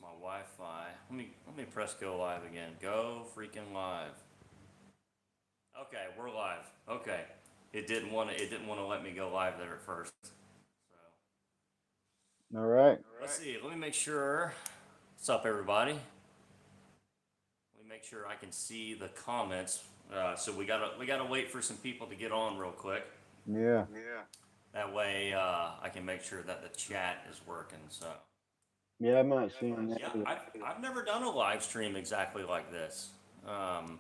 my Wi-Fi? Let me press go live again. Go freaking live. Okay, we're live. Okay, it didn't want to let me go live there at first. So All right. let's see. Let me make sure. What's up, everybody? Let me make sure I can see the comments. So we gotta wait for some people to get on real quick. Yeah. That way I can make sure that the chat is working. So Yeah, I'm not seeing that yeah, either. I've never done a live stream exactly like this. Um,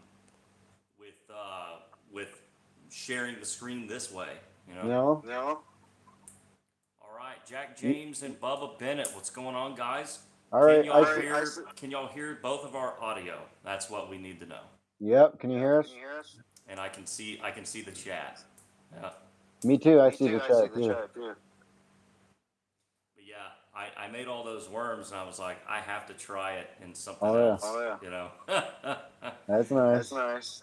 with with sharing the screen this way. You know. No? All right, Jack Y- James and Bubba Bennett. What's going on, guys? All Can right. y'all hear? Can y'all hear both of our audio? That's what we need to know. Yep. Can you hear us? And I can see the chat. Yeah. Me too. I see the chat too. But yeah, I made all those worms and I was like, I have to try it in something Oh, yeah. else. You know. That's nice.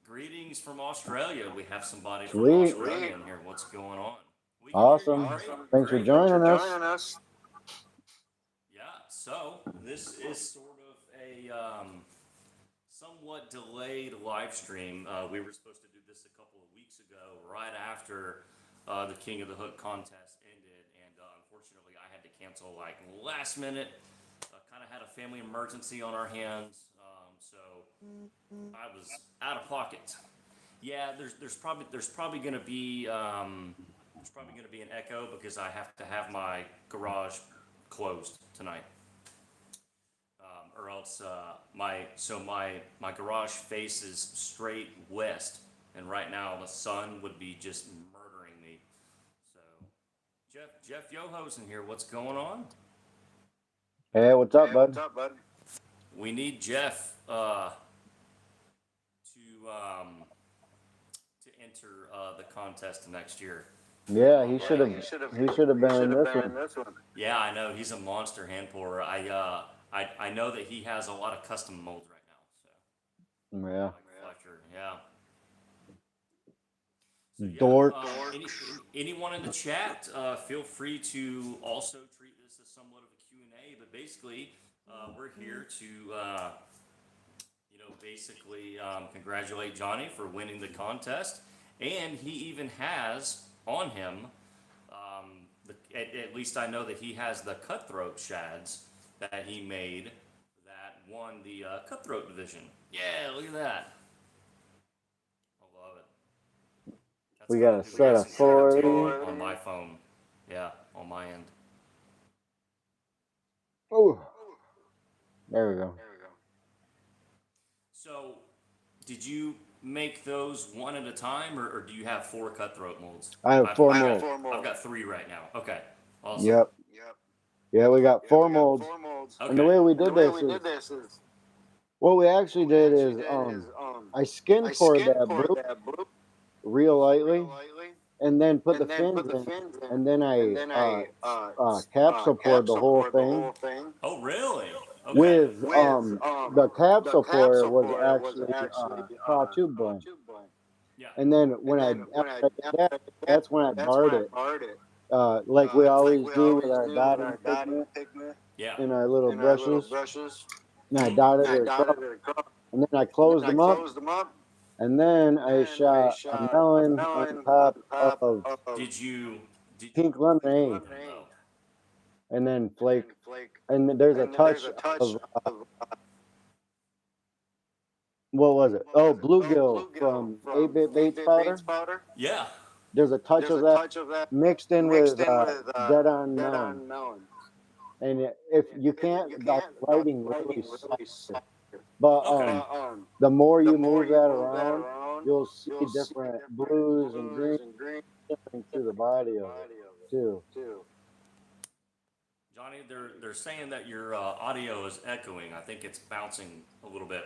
Greetings from Australia. We have somebody from Sweet. Australia in here. What's going on? We can hear you Awesome. great. Thanks for Great. joining us. Yeah, so this is sort of a somewhat delayed live stream. We were supposed to do this a couple of weeks ago, right after the King of the Hook contest ended, and unfortunately, I had to cancel like last minute. Kind of had a family emergency on our hands, so I was out of pocket. Yeah, there's probably gonna be an echo because I have to have my garage closed tonight, or else my garage faces straight west, and right now the sun would be just murdering me. So Jeff Yoho's in here. What's going on? Hey, what's up, bud? We need Jeff to enter the contest next year. Yeah, All he should right. have. He should have been in this one. Yeah, I know he's a monster hand pourer. I know that he has a lot of custom molds right now. So Yeah. like Fletcher, yeah. So yeah, Dork. anyone in the chat, feel free to also treat this as somewhat of a Q and A. But basically, we're here to basically congratulate Johnny for winning the contest, and he even has on him. At least I know that he has the cutthroat shads that he made that won the cutthroat division. Yeah, look at that. I love it. That's We kind got a of doing set of some shadow 40. on my phone. Yeah, on my end. Oh, there we go. So, did you make those one at a time, or do you have four cutthroat molds? I have I've, four I've got molds. I've got three right now. Okay, awesome. Yep. Yeah, we got four molds. And the Okay, way we did this is, what we actually did is, I skin poured that blue real lightly, and then put the fins in, and then I capsule poured the whole thing oh, really? Okay. with the capsule pour was actually saw tube blend, Yeah. and then when I after I did that, that's when I barred it, like we always do with our dotting pigment Yeah. in our little brushes, and I Hmm. dotted it across, and then I closed them up, and then I shot a melon on top of Did you pink glue lemonade, them though? and then flake, and then there's a touch of what was it? Oh, bluegill from 8-bit Baits powder. Yeah. There's a touch of that mixed in with dead on melon. And if you can't, the lighting really sucks it. But Okay. the more you move that around, you'll see different blues and greens shifting through the body of it too. Johnny, they're saying that your audio is echoing. I think it's bouncing a little bit.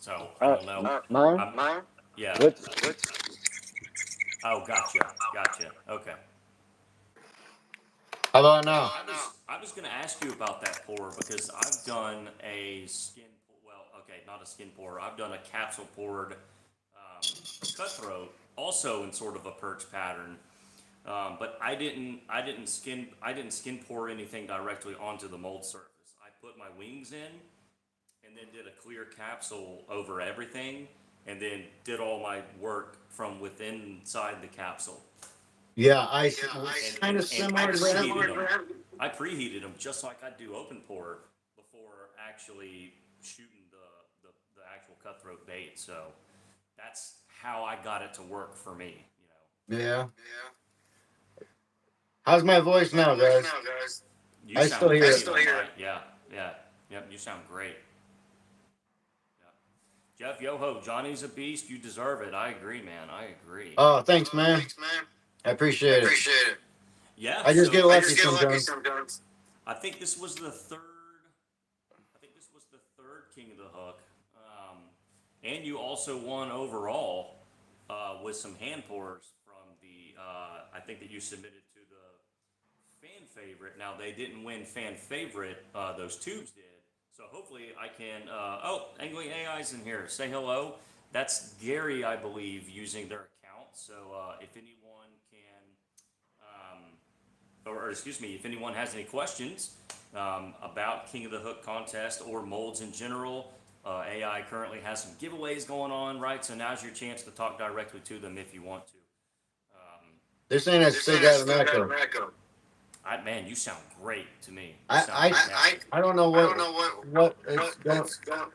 So I don't know. Mine? Yeah. What's Oh, gotcha. Okay. how about Yeah, now? I was gonna ask you about that pour because I've done a skin. Well, okay, not a skin pour. I've done a capsule poured cutthroat, also in sort of a perch pattern. But I didn't skin pour anything directly onto the mold surface. put my wings in, and then did a clear capsule over everything, and then did all my work from within inside the capsule. Yeah, kind And of similar to that. I preheated them just like I do open pour before actually shooting the actual cutthroat bait. So that's how I got it to work for me. Yeah. How's my voice now, guys? You I sound still hear it. Yeah, yeah, yep. You sound great. Yeah. Jeff Yoho, Johnny's a beast. You deserve it. I agree, man. I agree. Oh, thanks, man. I appreciate it. Yeah. I just So get lucky sometimes. I think this was the third. I think this was the third King of the Hook, and you also won overall with some hand pours from the. I think that you submitted to the fan favorite. Now they didn't win fan favorite; those tubes did. So hopefully I can. Oh, Angling AI's in here. Say hello. That's Gary, I believe, using their account. So if anyone can. Or excuse me, if anyone has any questions about King of the Hook contest or molds in general, AI currently has some giveaways going on, right? So now's your chance to talk directly to them if you want to. They're saying I still got an echo. Man, you sound great to me. I don't know what it's going.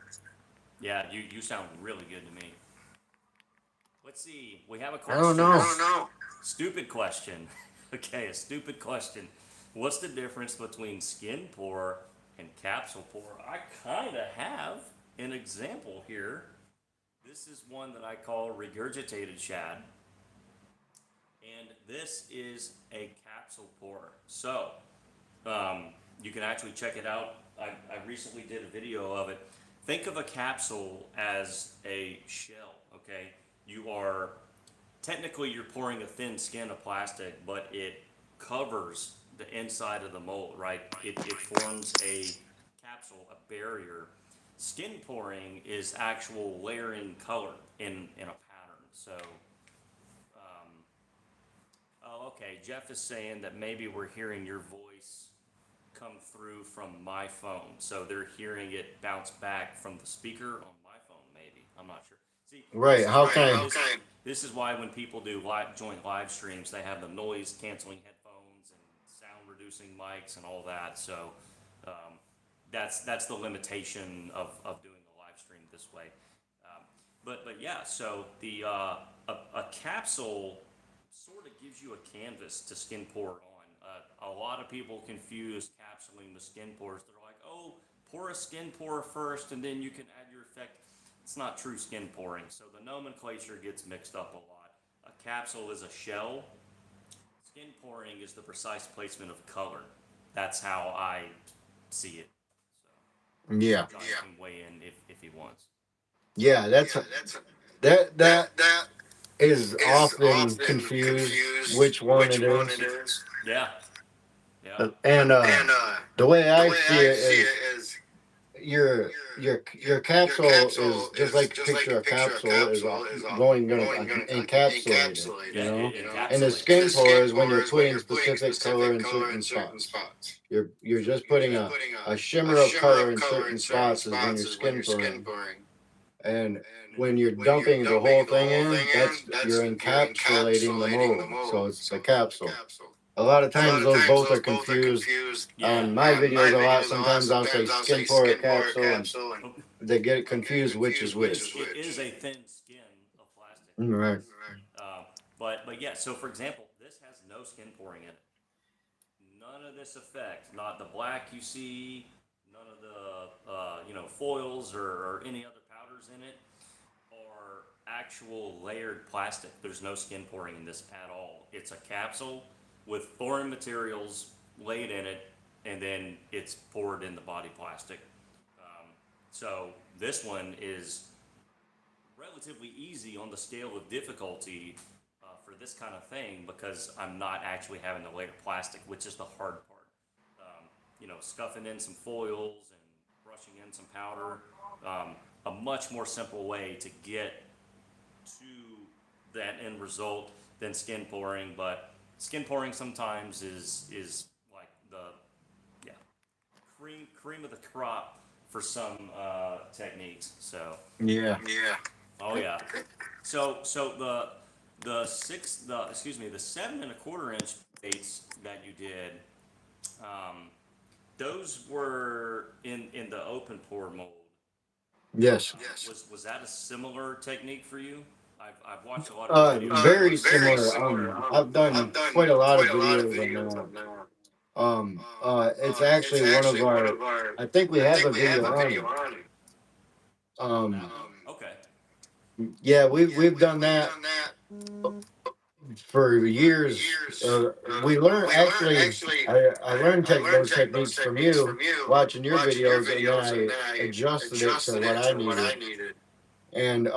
Yeah, you sound really good to me. Let's see. We have a I don't question. know. Stupid question. Okay, a stupid question. What's the difference between skin pour and capsule pour? I kind of have an example here. This is one that I call regurgitated shad. And this is a capsule pour. So, you can actually check it out. I recently did a video of it. Think of a capsule as a shell, okay? Technically you're pouring a thin skin of plastic, but it covers the inside of the mold, right? It forms a capsule, a barrier. Skin pouring is actual layering color in a pattern. So, oh, okay. Jeff is saying that maybe we're hearing your voice come through from my phone. So they're hearing it bounce back from the speaker on my phone, maybe. I'm not sure. See, Right? How can? this is why when people do joint live streams, they have the noise canceling headphones and sound reducing mics and all that. So that's the limitation of doing a live stream this way. But yeah, so the a capsule sort of gives you a canvas to skin pour on. A lot of people confuse capsuling with skin pours. They're like, oh, pour a skin pour first and then you can add your effect. It's not true skin pouring, so the nomenclature gets mixed up a lot. A capsule is a shell. Skin pouring is the precise placement of color. That's how I see it. So Yeah. John can weigh in if he wants. Yeah. That is often confused which one it is. Yeah, yeah, And the way I see it is your capsule is just like picture a capsule is going encapsulated, you yeah. know. It And the encapsulates. skin pour is when you're putting specific color in certain spots. You're just putting a shimmer of color in certain spots is when you're skin pouring. And when you're dumping the whole thing in, you're encapsulating the mold. So it's the capsule. A lot of times those both are confused. Yeah. On my videos a lot, sometimes I'll say skin pour or capsule and they get confused which is which. It is a thin skin of plastic. Right. But yeah, so for example, this has no skin pouring in it. None of this effect, not the black you see, none of the foils or any other powders in it, are actual layered plastic. There's no skin pouring in this at all. It's a capsule with foreign materials laid in it, and then it's poured in the body plastic. So this one is relatively easy on the scale of difficulty for this kind of thing because I'm not actually having to layer plastic, which is the hard part. Scuffing in some foils and brushing in some powder. A much more simple way to get to that end result than skin pouring, but skin pouring sometimes is like the cream of the crop for some techniques. So Yeah. oh yeah. So the 7 1/4 inch baits that you did, um, those were in the open pour mold. Yes. Was that a similar technique for you? I've watched a lot of your videos. Very similar. I've done quite a lot of videos on that. It's actually one of our. I think we have a video on it. Okay. Yeah, we've done that for years. We learned actually. I learned those techniques from you, watching your videos, and then I adjusted it to what I needed. And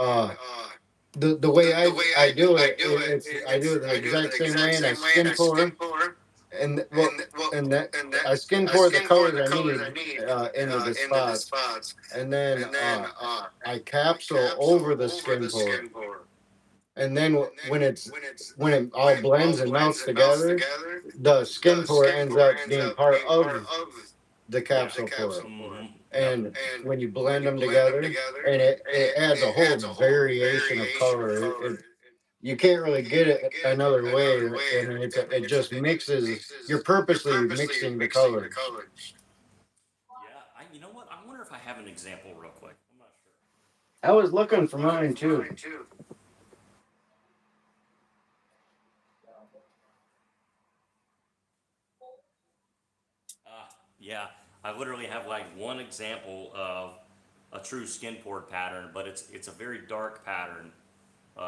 the way I do it, I do it the exact same way, and I skin pour, and well, and that I skin pour the colors I need into the spots, and then I capsule over the skin pour, and then when it all blends and melts together, the skin pour ends up being part of the Yeah. capsule pour. Yep. And when you blend them together, and it adds a whole variation of color. You can't really get it another way, and it just mixes. You're purposely mixing the colors. Yeah. You know what? I wonder if I have an example real quick. I'm not sure. I was looking for mine too. Yeah, I literally have like one example of a true skin poured pattern, but it's a very dark pattern.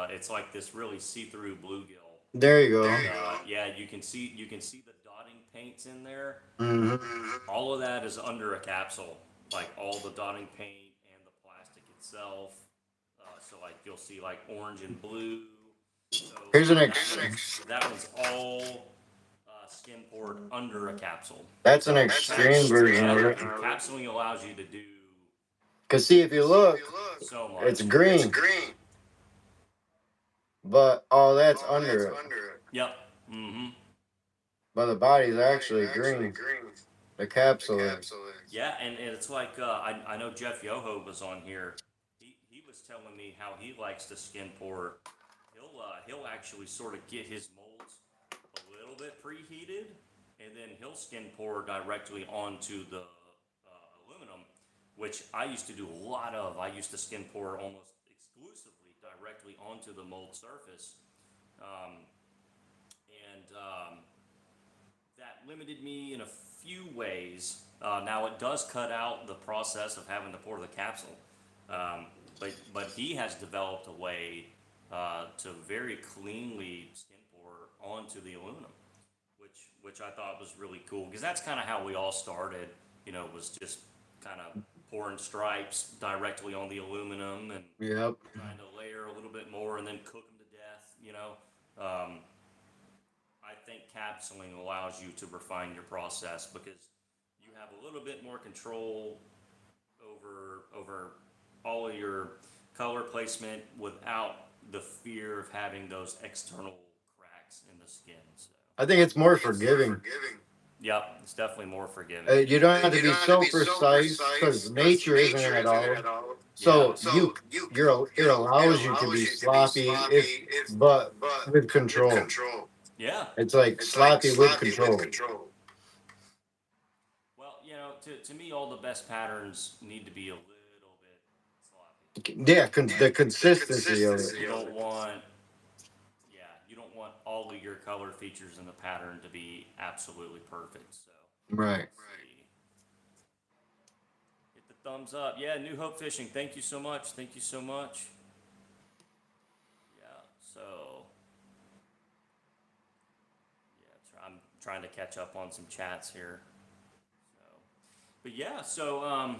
It's like this really see-through bluegill. There you go. Yeah, you can see the dotting paints in there. Hmm. All of that is under a capsule, like all the dotting paint and the plastic itself. So like you'll see like orange and blue. So Here's an that one's all skin poured under a capsule. That's an extreme version of it. Capsuling allows you to do Cause see, if you look, so much. it's green, but all that's under it. Yep. Mm-hmm. But the body's actually green. The capsule is. Yeah, and it's like I know Jeff Yoho was on here. He was telling me how he likes to skin pour. He'll actually sort of get his molds a little bit preheated, and then he'll skin pour directly onto the aluminum, which I used to do a lot of. I used to skin pour almost exclusively directly onto the mold surface, um, and that limited me in a few ways. Now it does cut out the process of having to pour the capsule, but he has developed a way to very cleanly skin pour onto the aluminum, which I thought was really cool because that's kind of how we all started. You know, was just kind of pouring stripes directly on the aluminum and Yep. trying to layer a little bit more and then cook them to death. You know. I think capsuling allows you to refine your process because you have a little bit more control over all of your color placement without the fear of having those external cracks in the skin. So, I think it's more forgiving. yep, it's definitely more forgiving. You don't have to be so precise because nature isn't it at all. So it allows you to be sloppy, but with control. Yeah. It's like sloppy with control. Well, you know, to me, all the best patterns need to be a little bit sloppy. Yeah, the consistency of it. You don't want all of your color features in the pattern to be absolutely perfect. So, Right. let's see. Hit the thumbs up. Yeah, New Hope Fishing. Thank you so much. Thank you so much. Yeah. So, yeah, I'm trying to catch up on some chats here. So, but yeah. So,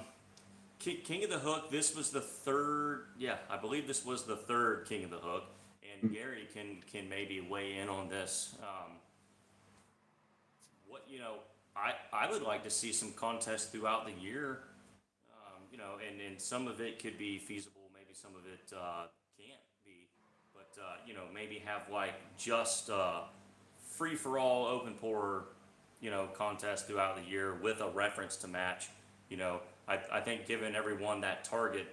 King of the Hook. This was the third. Yeah, I believe this was the third King of the Hook. And Gary can maybe weigh in on this. What you know, I would like to see some contests throughout the year. You know, and some of it could be feasible. Maybe some of it can't be. But you know, maybe have like just free for all open pour contests throughout the year with a reference to match. I think giving everyone that target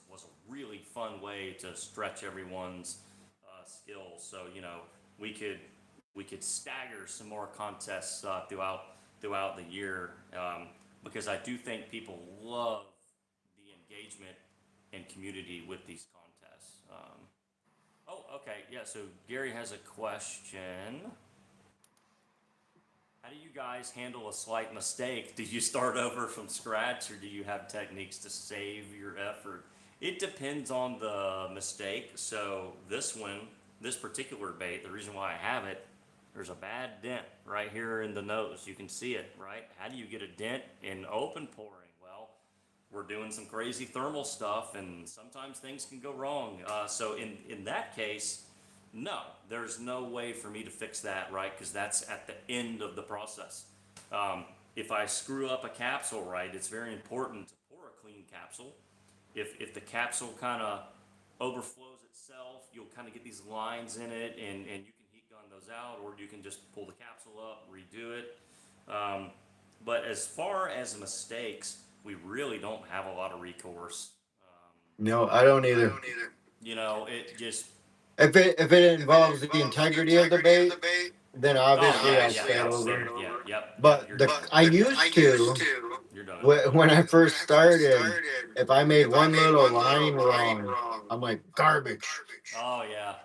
was a really fun way to stretch everyone's skills. So we could stagger some more contests throughout the year, because I do think people love the engagement and community with these contests. Oh, okay, yeah. So Gary has a question. How do you guys handle a slight mistake? Do you start over from scratch, or do you have techniques to save your effort? It depends on the mistake. So this particular bait, the reason why I have it, there's a bad dent right here in the nose. You can see it, right? How do you get a dent in open pouring? Well, we're doing some crazy thermal stuff, and sometimes things can go wrong. So in that case, no, there's no way for me to fix that, right? Because that's at the end of the process. If I screw up a capsule, right, it's very important to pour a clean capsule. If the capsule kind of overflows itself, you'll kind of get these lines in it, and you can heat gun those out, or you can just pull the capsule up, redo it. But as far as mistakes, we really don't have a lot of recourse. No, I don't either. It just If it involves the integrity of the bait, then obviously I'll yeah, start save over. it. Yeah, yep, But you're the done. I used to You're done. when I first started, if I made one little line wrong, I'm like garbage. Oh yeah.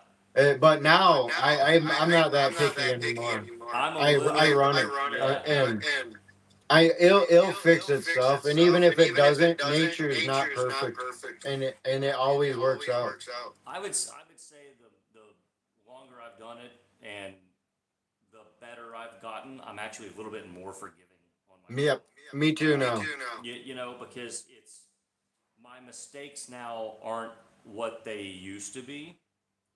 But now I'm not that picky anymore. I'm a I little. run it, Yeah. and it'll fix itself. And even if it doesn't, nature is not perfect, and it always works out. I would say the longer I've done it and the better I've gotten, I'm actually a little bit more forgiving on myself. Yep, me too now. Because it's my mistakes now aren't what they used to be.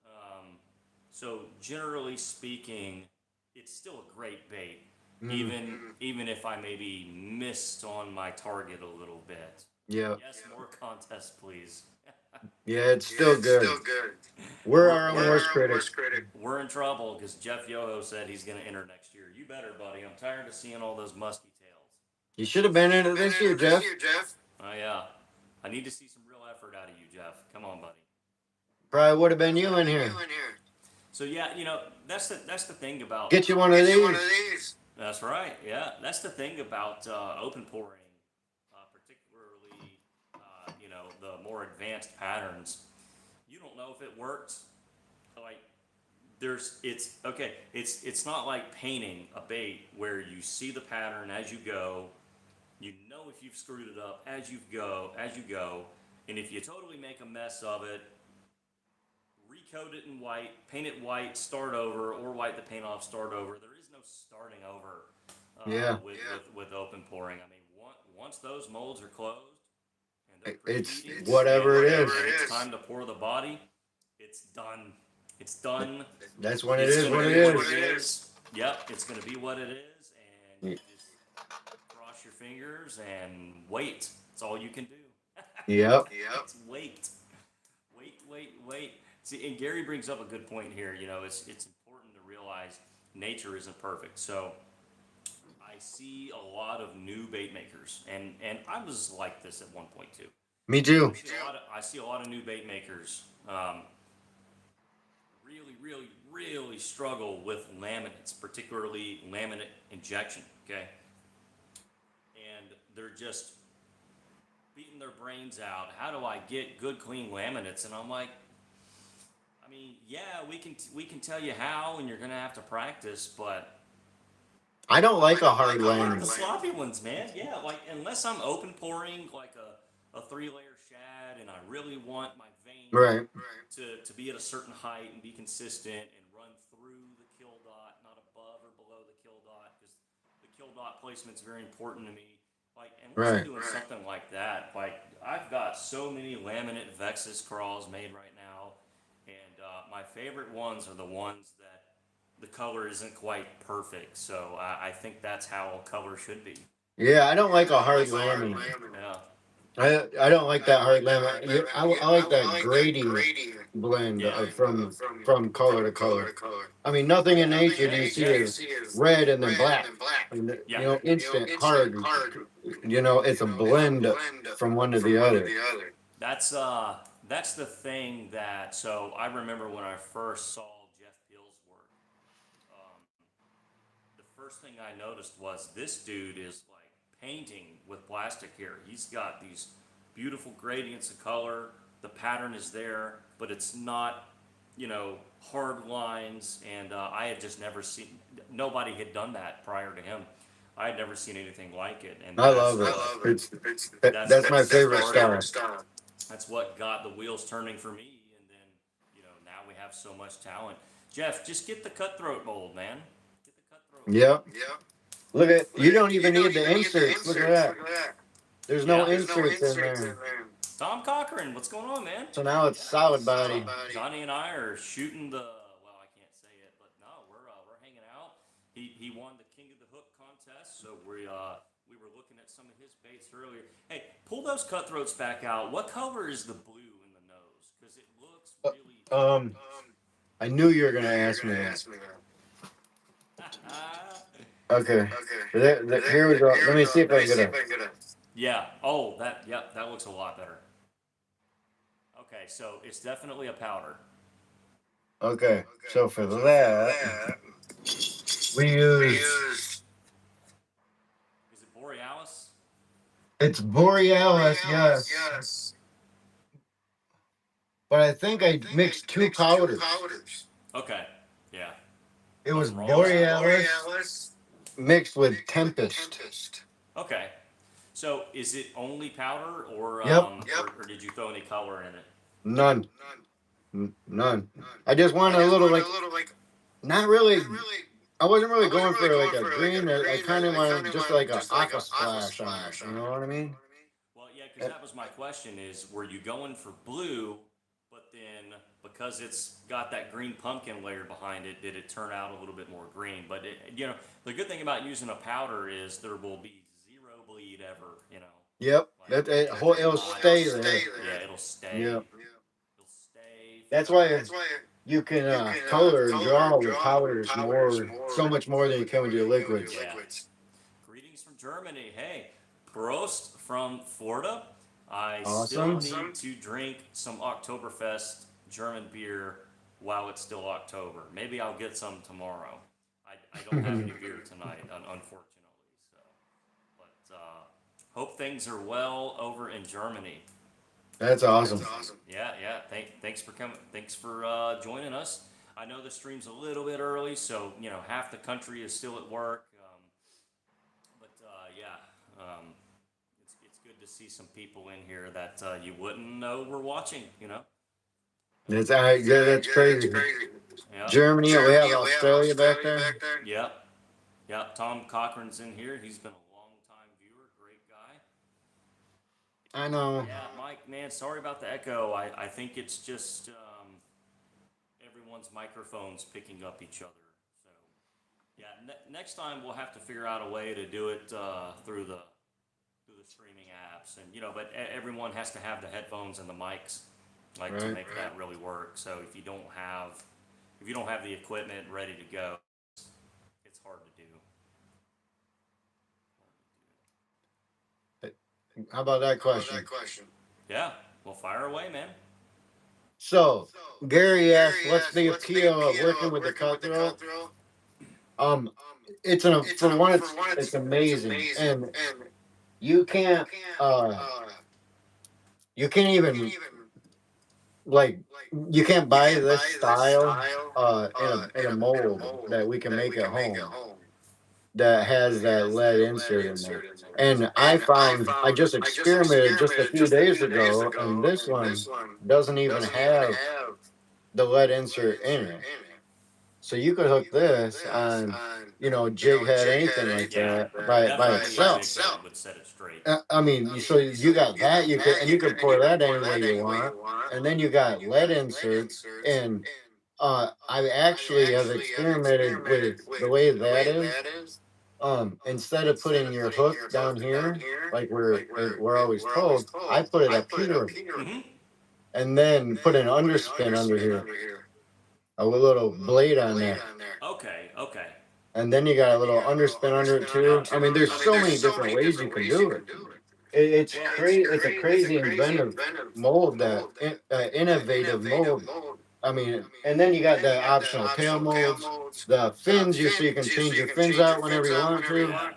Um, so generally speaking, it's still a great bait, Mm, even if I maybe missed on my target a little bit. yeah, Yes, more contests, please. yeah, it's still good. We're We're our own we're worst critic. we're in trouble because Jeff Yoho said he's going to enter next year. You better, buddy. I'm tired of seeing all those musky tails. You should have been in it this year, Jeff. Oh yeah, I need to see some real effort out of you, Jeff. Come on, buddy. Probably would have been you in here. So yeah, that's the thing about. Get you one of these. That's right. Yeah, that's the thing about open pouring, particularly the more advanced patterns. You don't know if it worked. Like it's okay. It's not like painting a bait where you see the pattern as you go. You know if you've screwed it up as you go, and if you totally make a mess of it, recoat it in white, paint it white, start over, or wipe the paint off, start over. There is no starting over Yeah, with open pouring. I mean, once those molds are closed and they're it's preheating, whatever it is. and it's time to pour the body, it's done. It's done. That's when it It's is gonna what be it what is. it is. Yep, it's going to be what it is, and you just cross your fingers and wait. That's all you can do. Yep. It's wait. Wait. See, and Gary brings up a good point here. It's important to realize nature isn't perfect. So I see a lot of new bait makers, and I was like this at one point too. Me too. I see a lot of new bait makers really struggle with laminates, particularly laminate injection. Okay, and they're just beating their brains out. How do I get good, clean laminates? And I'm like, I mean, yeah, we can tell you how, and you're gonna have to practice, but I don't like a hard I like laminate. the sloppy ones, man. Yeah, like unless I'm open pouring like a 3-layer shad, and I really want my vein Right. to be at a certain height and be consistent and run through the kill dot, not above or below the kill dot, because the kill dot placement's very important to me. Like, unless I'm Right. doing something like that, like I've got so many laminate Vexus crawls made right now, and my favorite ones are the ones that the color isn't quite perfect. So I think that's how a color should be. Yeah, I don't like a hard laminate. Yeah. I don't like that hard lemon. I like that grading blend Yeah. from color to color. I mean, nothing in nature do you see is red and then black. And, Yeah. instant hard. It's a blend from one to the other. That's that's the thing that so I remember when I first saw Jeff Peel's work. Um, the first thing I noticed was this dude is like painting with plastic here. He's got these beautiful gradients of color. The pattern is there, but it's not, hard lines. And I had just never seen. Nobody had done that prior to him. I had never seen anything like it, and I that's love it. what That's my favorite started. style. That's what got the wheels turning for me, and then now we have so much talent. Jeff, just get the cutthroat mold, man. Get the cutthroat mold. Yep. Look at you don't even need the inserts. Look at that. There's no Yeah. inserts in there. Tom Cochran, what's going on, man? So now it's solid body. Johnny and I are shooting the. Well, I can't say it, but no, we're hanging out. He won the King of the Hook contest, so we were looking at some of his baits earlier. Hey, pull those cutthroats back out. What color is the blue in the nose? Because it looks really. I knew you were gonna ask me that. Okay. Here we go. Let me see if I can get a. Yeah. Oh, that looks a lot better. Okay, so it's definitely a powder. Okay. So for that, we use. Is it Borealis? It's Borealis, yes. But I think I mixed two powders. Okay. Yeah. It was Nothing wrong with that. Borealis mixed with Tempest. Okay. So is it only powder, or Yep. or did you throw any color in it? None. None. I just wanted a little like, not really. I wasn't really going for like a green. I kind of wanted just like a aqua splash on it. You know what I mean? Well, yeah, because that was my question: is were you going for blue, but then because it's got that green pumpkin layer behind it, did it turn out a little bit more green? But the good thing about using a powder is there will be zero bleed ever. Yep. Like, It'll stay there. Yeah, it'll stay. Yep. It'll stay. That's why you can color and draw with powders so much more than you can with your liquids. Yeah. Greetings from Germany. Hey, Prost from Florida. I Awesome. still need to drink some Oktoberfest German beer while it's still October. Maybe I'll get some tomorrow. I don't have any beer tonight, unfortunately. So, but hope things are well over in Germany. That's awesome. Yeah. Thanks for coming. Thanks for joining us. I know the stream's a little bit early, so half the country is still at work. But yeah, it's good to see some people in here that you wouldn't know were watching. That's that's crazy. Yeah. Germany, we have Australia back there. Yeah. Tom Cochran's in here. He's been a long time viewer. Great guy. I know. Yeah, Mike, man, sorry about the echo. I think it's just everyone's microphones picking up each other. So, yeah, next time we'll have to figure out a way to do it through the streaming apps, and but everyone has to have the headphones and the mics, like to make that really work. So if you don't have the equipment ready to go, it's hard to do. How about that question? Yeah, well, fire away, man. So, Gary asked, "What's the appeal of working with the cutthroat?" It's amazing, and you can't even like you can't buy this style in a mold that we can make at home that has that lead insert in there. And I just experimented just a few days ago, and this one doesn't even have the lead insert in it. So you could hook this on, jig head, anything like that by itself. Would set it straight. I mean, so you got that you could pour that any way you want, and then you got lead inserts, and I actually have experimented with the way that is. instead of putting your hook down here, like we're always told, I put it up here Mm-hmm. and then put an underspin under here, a little blade on there. Okay, okay. And then you got a little underspin under it too. I mean, there's so many different ways you can do it. It's crazy. It's a crazy inventive mold, that innovative mold. I mean, and then you got the optional tail molds, the fins. So you can change your fins out whenever you want to. Yeah.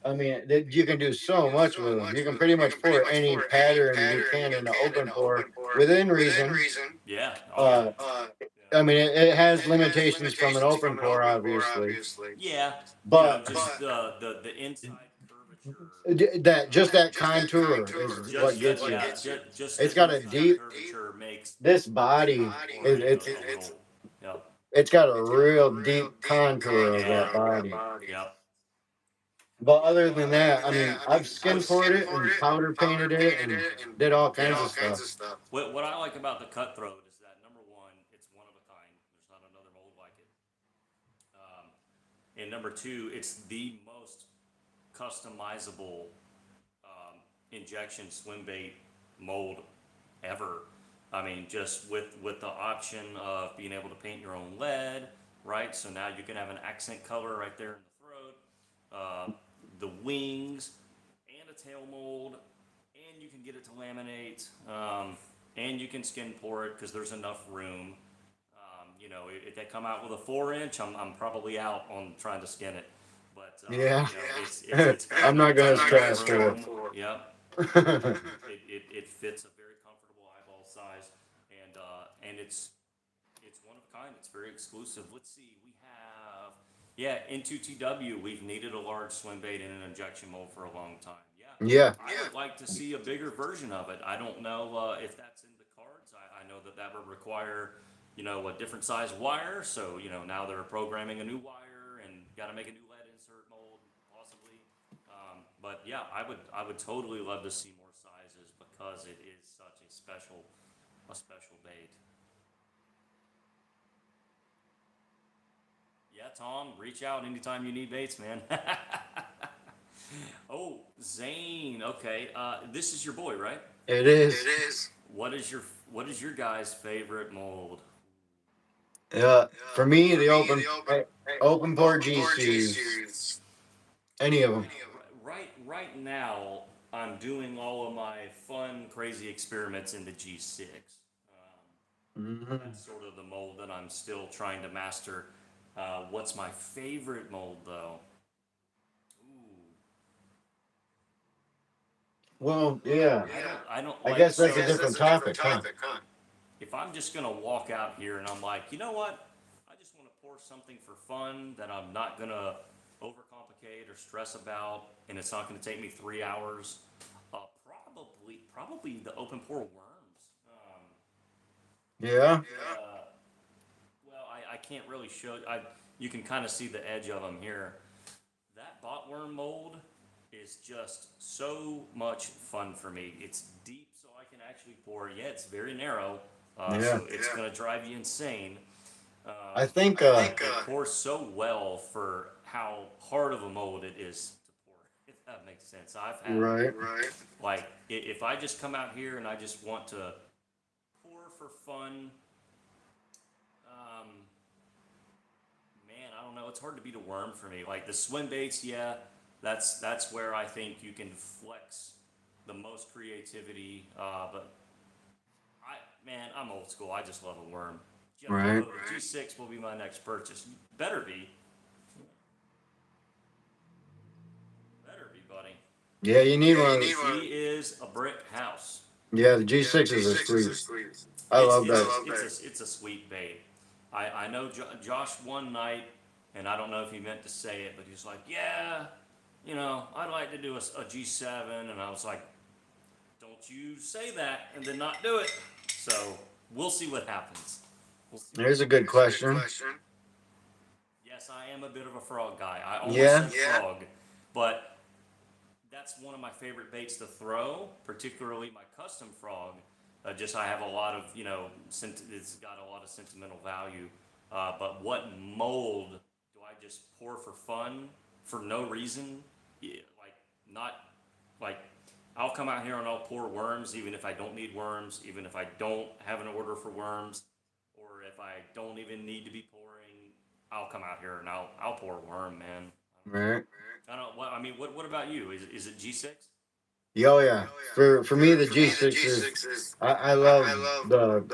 I mean, you can do so much with them. You can pretty much pour any pattern you can in the open pour within reason. Yeah. Oh yeah. Uh, I mean, it has limitations from an open pour, obviously, Yeah. but Just the inside curvature. that contour is what Just gets you. yeah. Just It's the got a inside deep. curvature makes This body pouring it's a little. Yep. it's got a real deep contour of Yeah. that body. Yep. But other than that, I mean, I've skin poured it and powder painted it and did all kinds of stuff. What I like about the cutthroat is that number one, it's one of a kind. There's not another mold like it. And number two, it's the most customizable injection swim bait mold ever. I mean, just with the option of being able to paint your own lead, right? So now you can have an accent color right there in the throat, the wings, and a tail mold, and you can get it to laminate, and you can skin pour it because there's enough room. If they come out with a 4 inch, I'm probably out on trying to skin it. But Yeah. it's got I'm not gonna enough stress for room. it. Yep. It fits a very comfortable eyeball size, and it's one of a kind. It's very exclusive. Let's see, we have in 2TW we've needed a large swim bait in an injection mold for a long time. Yeah. I would like to see a bigger version of it. I don't know if that's in the cards. I know that would require a different size wire. So now they're programming a new wire and got to make a new lead insert mold possibly. But yeah, I would totally love to see more sizes because it is such a special bait. Yeah, Tom, reach out anytime you need baits, man. Oh, Zane. Okay, this is your boy, right? It is. What is your guy's favorite mold? For me, the open pour GCs, any of them. Right now, I'm doing all of my fun, crazy experiments in the G6. That's sort of the mold that I'm still trying to master. What's my favorite mold, though? Ooh, Well, yeah. I don't I like. guess that's a different topic, huh? If I'm just gonna walk out here and I'm like, you know what? I just want to pour something for fun that I'm not gonna overcomplicate or stress about, and it's not gonna take me 3 hours. Probably the open pour worms. Yeah. Well, I can't really show. You can kind of see the edge of them here. That botworm mold is just so much fun for me. It's deep, so I can actually pour. Yeah, it's very narrow, so it's gonna drive you insane. I think It pours so well for how hard of a mold it is to pour. If that makes sense. I've had right. like if I just come out here and I just want to pour for fun. Man, I don't know. It's hard to beat a worm for me. Like the swim baits, yeah, that's where I think you can flex the most creativity. But I'm old school. I just love a worm. Right. The G6 will be my next purchase. Better be. Better be, buddy. Yeah, you need one. He is a brick house. Yeah, the G6 is a sweet. I love that. It's a sweet bait. I know Josh one night, and I don't know if he meant to say it, but he was like, yeah, I'd like to do a G7. And I was like, don't you say that and then not do it. So we'll see what happens. There's a good question. Yes, I am a bit of a frog guy. I almost said frog, but that's one of my favorite baits to throw, particularly my custom frog. I have a lot of, it's got a lot of sentimental value. But what mold do I just pour for fun? for no reason, like not like I'll come out here and I'll pour worms even if I don't need worms, even if I don't have an order for worms, or if I don't even need to be pouring, I'll come out here and I'll pour a worm, man. Right. I don't. What I mean, what about you? Is it G6? Oh yeah. For me, the G6 is. I love the.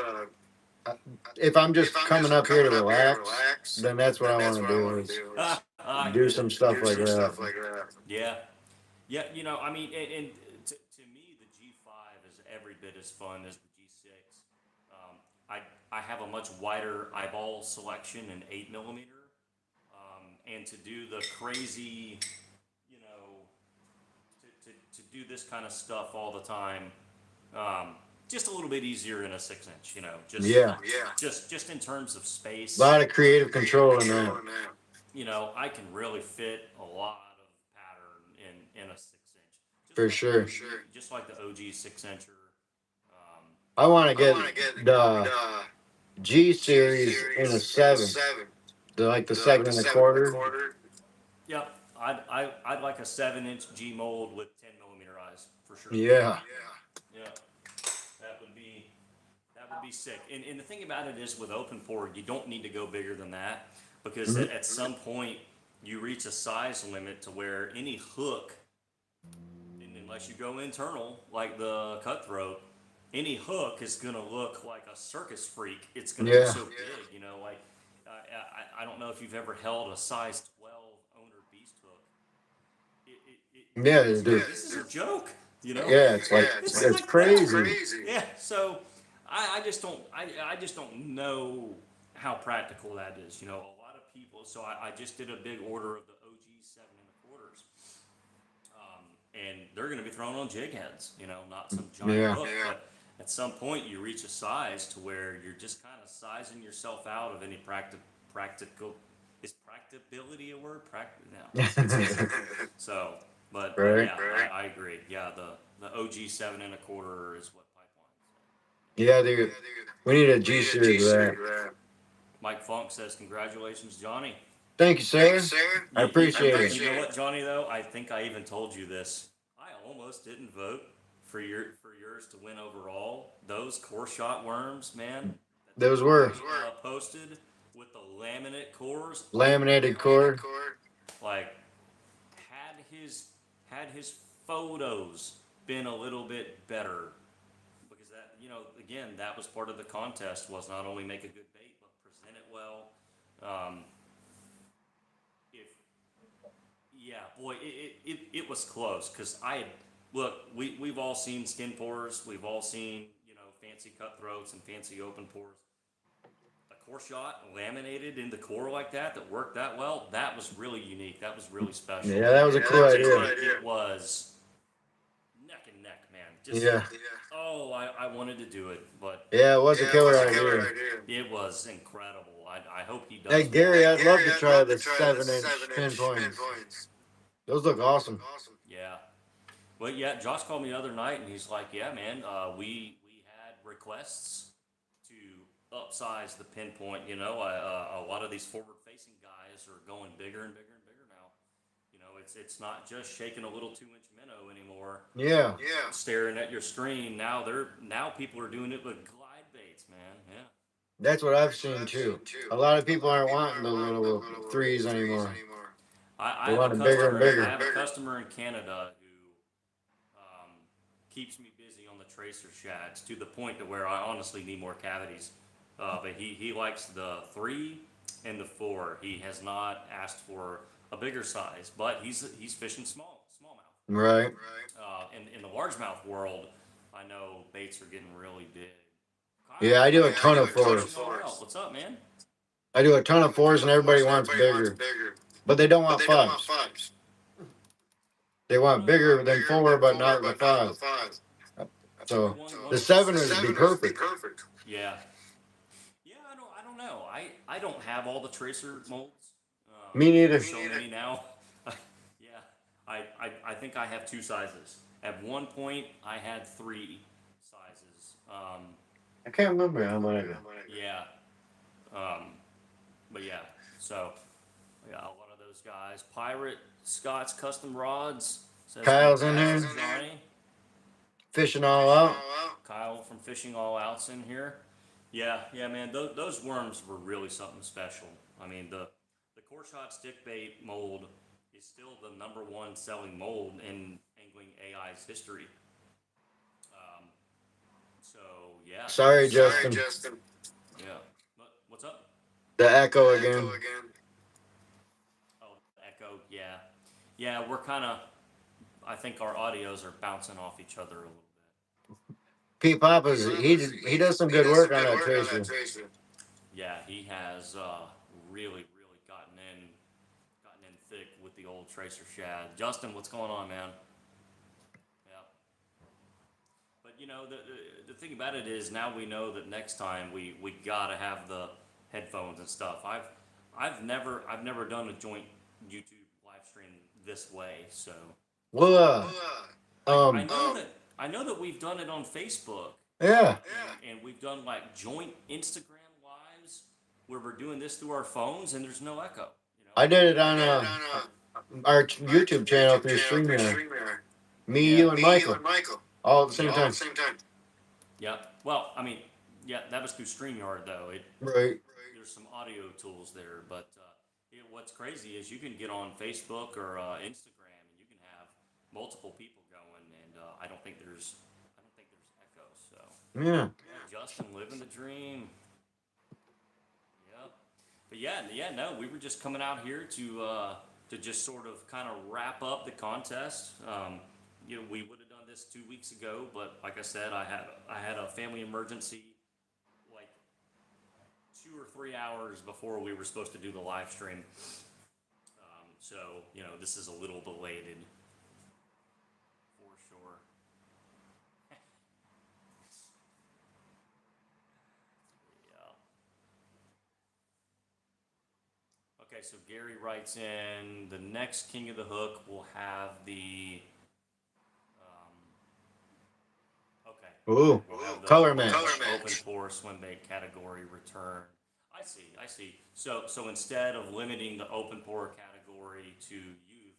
uh, If I'm just coming up here to relax, then that's what I want to do is I do get it. some stuff like that. Yeah, yeah. You know, I mean, and to me, the G5 is every bit as fun as the G6. Um, I have a much wider eyeball selection in 8 millimeter, and to do the crazy, you know, to do this kind of stuff all the time. Just a little bit easier in a 6 inch, you know, Yeah. just in terms of space. A lot of creative control in that. You know, I can really fit a lot of pattern in a 6 inch. For sure. Just like the OG 6 incher. I want to get the G series in a 7. The 7 1/4. Yep, I'd like a 7 inch G mold with 10 millimeter eyes for sure. Yeah. Yeah, that would be sick. And the thing about it is, with open pour, you don't need to go bigger than that, because at some point you reach a size limit to where any hook, and unless you go internal like the cutthroat, any hook is gonna look like a circus freak. It's gonna be so big, you know. Like I don't know if you've ever held a size 12 owner beast hook. Yeah, It's dude. like, this is a joke, you know. Yeah, it's like It's it's like crazy. Yeah, so I just don't I just don't know how practical that is. You know, a lot of people. So I just did a big order of the OG 7 1/4s, and they're going to be thrown on jig heads. You know, not some giant Yeah. hook, but at some point you reach a size to where you're just kind of sizing yourself out of any practical. Is practicability a word? No. So, but Right. yeah, I agree. Yeah, the OG 7 1/4 is what pipeline. Yeah, dude. We need a G series of that. Mike Funk says, "Congratulations, Johnny." Thank you, sir. I appreciate it. You know what, Johnny? Though I think I even told you this. I almost didn't vote for yours to win overall. Those core shot worms, man. Those were Posted with the laminate cores. laminated core. Like, had his photos been a little bit better, because that, you know, again, that was part of the contest, was not only make a good bait but present it well. If Yeah, boy, it was close, because we've all seen skin pours, we've all seen, you know, fancy cutthroats and fancy open pours. A core shot laminated in the core like that worked that well, that was really unique. That was really special. Yeah, that was a cool idea. It was neck and neck, man. Just, Yeah. oh, I wanted to do it, but Yeah, it was a killer idea. it was incredible. I hope he does. Hey, more. Gary, I'd love to try the 7 inch pinpoints. Those look awesome. Yeah. Well, yeah, Josh called me the other night and he's like, "Yeah, man, we had requests to upsize the pinpoint. You know, a lot of these forward-facing guys are going bigger and bigger and bigger now. You know, it's not just shaking a little 2 inch minnow anymore. Yeah. Staring at your screen. Now people are doing it with glide baits, man. Yeah. That's what I've seen too. A lot of people aren't wanting the little threes anymore. I They have want a them bigger and bigger. I have a customer in Canada who keeps me busy on the tracer shads, to the point to where I honestly need more cavities. But he likes the 3 and the 4. He has not asked for a bigger size, but he's fishing smallmouth. Right. In the largemouth world, I know baits are getting really big. Yeah, I do a ton of 4s. What's up, man? I do a ton of 4s, and everybody wants bigger. But they don't want 5s. They want bigger than 4, but not the 5. So the 7 would be perfect. Yeah. Yeah, I don't know. I don't have all the tracer molds. Me neither. There's so many now. Yeah. I think I have 2 sizes. At one point, I had 3 sizes. I can't remember how many. Yeah. But yeah. So We got a lot of those guys. Pirate Scott's Custom Rods says Kyle's in congrats, there, Johnny. fishing all out. Kyle from Fishing All Out's in here. Yeah, yeah, man. Those worms were really something special. I mean, the core shot stick bait mold is still the #1 selling mold in angling AI's history. Um, so yeah. Sorry, Justin. Yeah. What's up? The echo again. Oh, echo. Yeah, yeah. We're kind of. I think our audios are bouncing off each other a little bit. Pete Papa's he does some good work on that tracer. Yeah, he has really gotten in thick with the old tracer shad. Justin, what's going on, man? Yeah. But you know, the thing about it is now we know that next time we gotta have the headphones and stuff. I've never done a joint YouTube live stream this way, so Well, I know that we've done it on Facebook. yeah. And we've done like joint Instagram lives where we're doing this through our phones and there's no echo. You know? I did it on our YouTube channel through StreamYard. Me, Yeah. you, and Michael, all at the same time. Yeah. Well, I mean, yeah, that was through StreamYard though. Right. There's some audio tools there, but what's crazy is you can get on Facebook or Instagram and you can have multiple people going, and I don't think there's echo. So Yeah. Justin living the dream. Yep. But yeah, no, we were just coming out here to just sort of kind of wrap up the contest. You know, we would have done this 2 weeks ago, but like I said, I had a family emergency like 2 or 3 hours before we were supposed to do the live stream. So you know, this is a little belated for sure. Yeah. Okay, so Gary writes in the next King of the Hook will have the. Okay. Ooh, We'll have the color match. Open pour swim bait category return. I see. So instead of limiting the open pour category to youth,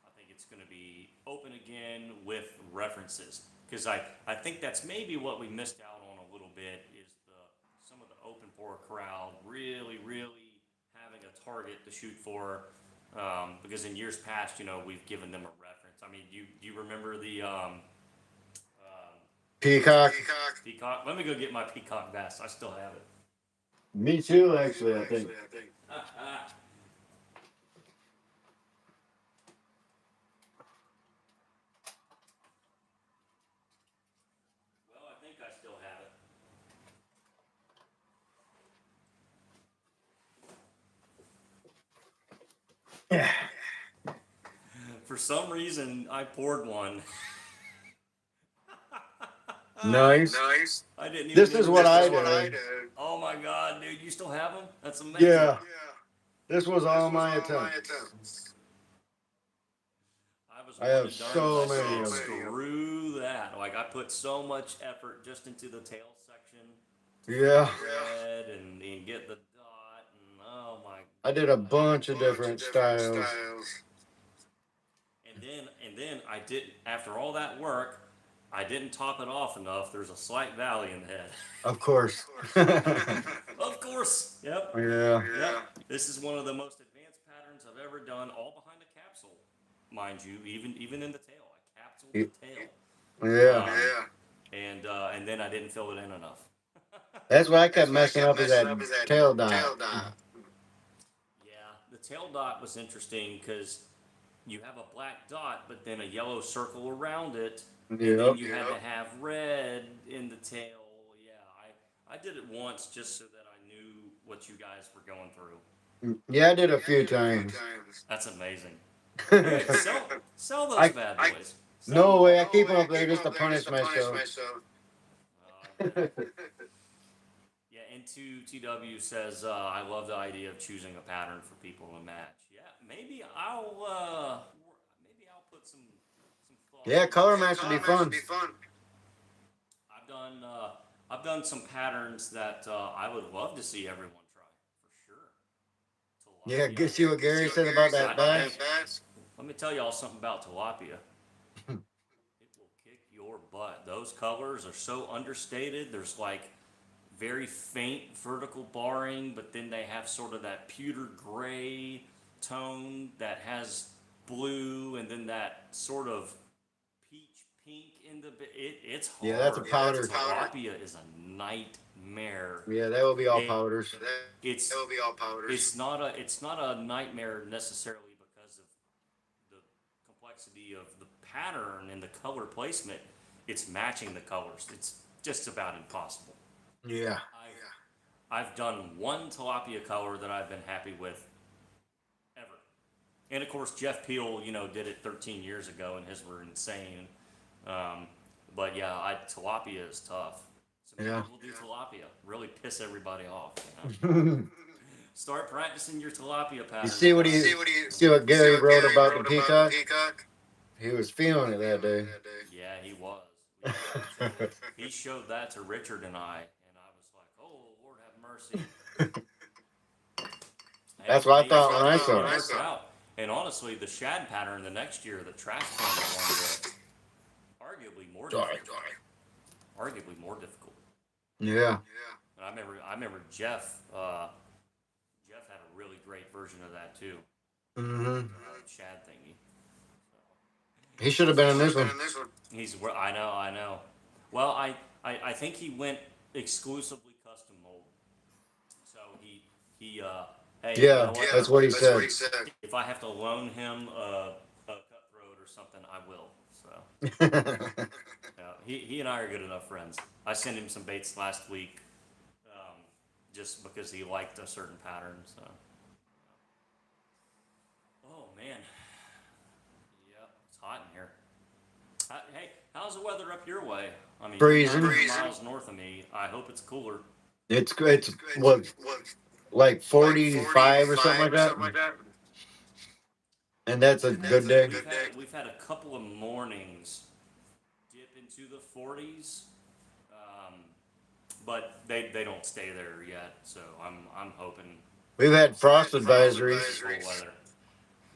I think it's going to be open again with references. Because I think that's maybe what we missed out on a little bit is some of the open pour crowd really having a target to shoot for. Because in years past, you know, we've given them a reference. I mean, do you remember the Peacock. peacock? Let me go get my peacock bass. I still have it. Me too, actually, I think. Well, I think I still have it. Yeah. For some reason, I poured one. Nice. I didn't even. This is what I did. Oh my god, dude! You still have them? That's amazing. Yeah. This was all my attempt. I have so many of them. Screw that! Like I put so much effort just into the tail section. Yeah. Red and get the dot and oh my. I did a bunch of different styles. And then I did after all that work. I didn't top it off enough. There's a slight valley in the head. Of course. Of course. Yep. Yeah. Yep. This is one of the most advanced patterns I've ever done, all behind a capsule, mind you, even in the tail. I capsuled the tail. Yeah. And then I didn't fill it in enough. That's what I kept messing up is that tail dot. Yeah, the tail dot was interesting because you have a black dot, but then a yellow circle around it. And then you had to have red in the tail. Yeah, I did it once just so that I knew what you guys were going through. Yeah, I did a few times. That's amazing. Hey, sell those bad boys. No way, I keep them up there just to punish myself. Yeah, and TW says, I love the idea of choosing a pattern for people to match. Yeah, maybe I'll put some thought. Yeah, color match would be fun. I've done some patterns that I would love to see everyone try for sure. To Yeah, tilapia. see what Gary said about that bass? Let me tell y'all something about tilapia. It will kick your butt. Those colors are so understated. There's like very faint vertical barring, but then they have sort of that pewter gray tone that has blue, and then that sort of peach pink in the. It's hard. Yeah, that's a powder. Tilapia is a nightmare. Yeah, that will be all powders. It's it's not a nightmare necessarily because of the complexity of the pattern and the color placement. It's matching the colors. It's just about impossible. Yeah. I've done one tilapia color that I've been happy with ever. And of course, Jeff Peel, did it 13 years ago, and his were insane. But yeah, tilapia is tough. So maybe Yeah. we'll do tilapia. Really piss everybody off. Start practicing your tilapia pattern. See what Gary wrote about the peacock? He was feeling it that day. Yeah, he was. He showed that to Richard and I was like, "Oh Lord, have mercy." That's what I thought when I saw it. Worked out. And honestly, the shad pattern the next year that Trash came along with, arguably more difficult. Arguably more difficult. Yeah. And I remember Jeff. Jeff had a really great version of that too. Mm-hmm. Shad thingy. He should have been in this one. I know. Well, I think he went exclusively custom mold. So he hey, Yeah, that's what he said. If I have to loan him a cutthroat or something, I will. So he and I are good enough friends. I sent him some baits last week, just because he liked a certain pattern. So. Oh man. Yeah, it's hot in here. Hey, how's the weather up your way? I mean, freezing. 100 miles north of me. I hope it's cooler. It's what, like 45 or something like that? And that's a good day. We've had a couple of mornings dip into the 40s, but they don't stay there yet. So I'm hoping. We've had frost advisories.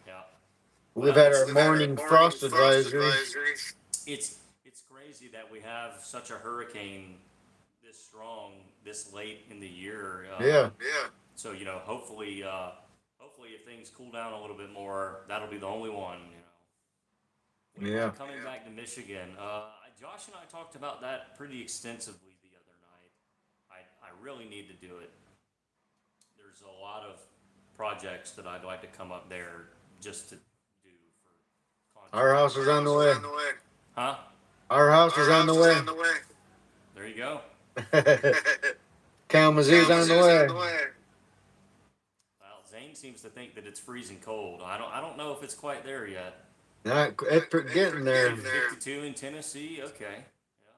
Yeah. We've had our morning frost advisory. It's crazy that we have such a hurricane this strong this late in the year. Yeah. So hopefully if things cool down a little bit more, that'll be the only one. Yeah. Coming back to Michigan, Josh and I talked about that pretty extensively the other night. I really need to do it. There's a lot of projects that I'd like to come up there just to do for content. Our house is on the way. Huh? Our house is on the way. There you go. Kalamazoo's on the way. Well, Zane seems to think that it's freezing cold. I don't know if it's quite there yet. It's getting there. 52 in Tennessee. Okay. Yeah.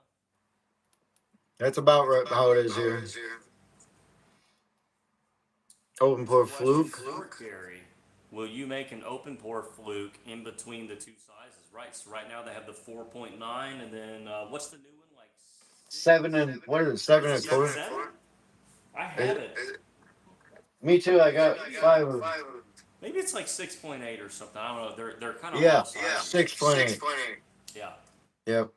That's about right how it is here. Open pour fluke. Gary, will you make an open pour fluke in between the two sizes? Right. So right now they have the 4.9, and then what's the new one like? 7 and what is it? 7 and 4. I have it. Me too. I got 5 of them. Maybe it's like 6.8 or something. I don't know. They're kind of 6.8. Yeah. Yep.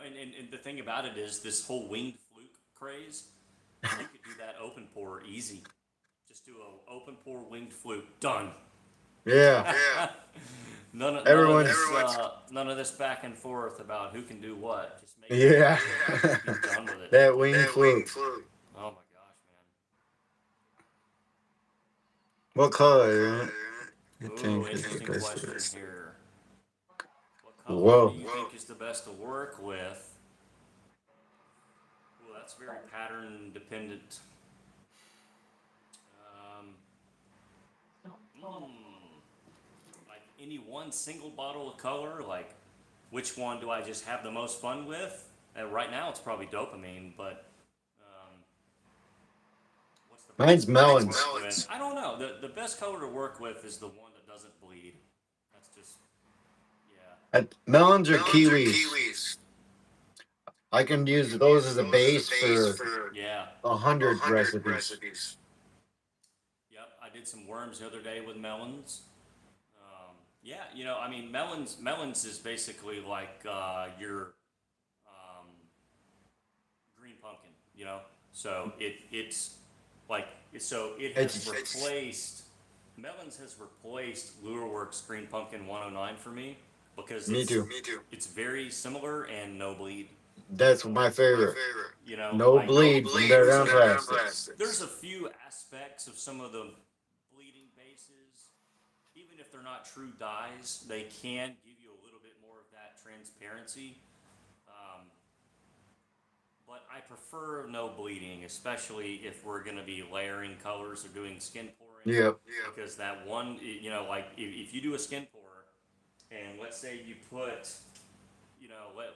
And the thing about it is this whole winged fluke craze. You could do that open pour easy. Just do an open pour winged fluke. Done. Yeah. None of this back and forth about who can do what. Just make it be done with it. That wing fluke. Oh my gosh, man. What color? Interesting question here. What color Whoa. do you think is the best to work with? Well, that's very pattern dependent. Like any one single bottle of color, like which one do I just have the most fun with? Right now it's probably dopamine, but what's the Mine's melons. I don't know. The best color to work with is the one that doesn't bleed. That's just Melons or kiwis. I can use those as a base for 100 recipes. Yeah, did some worms the other day with melons. Yeah, I mean, melons is basically like your um, green pumpkin. So it's like so it has replaced melons has replaced Lureworks Green Pumpkin 109 for me because Me too. it's very similar and no bleed. That's my favorite. No Like bleed from their own plastics. there's a few aspects of some of the bleeding bases, even if they're not true dyes, they can give you a little bit more of that transparency. Um, but I prefer no bleeding, especially if we're going to be layering colors or doing skin pouring. Yep. Because that one, like if you do a skin pour, and let's say you put,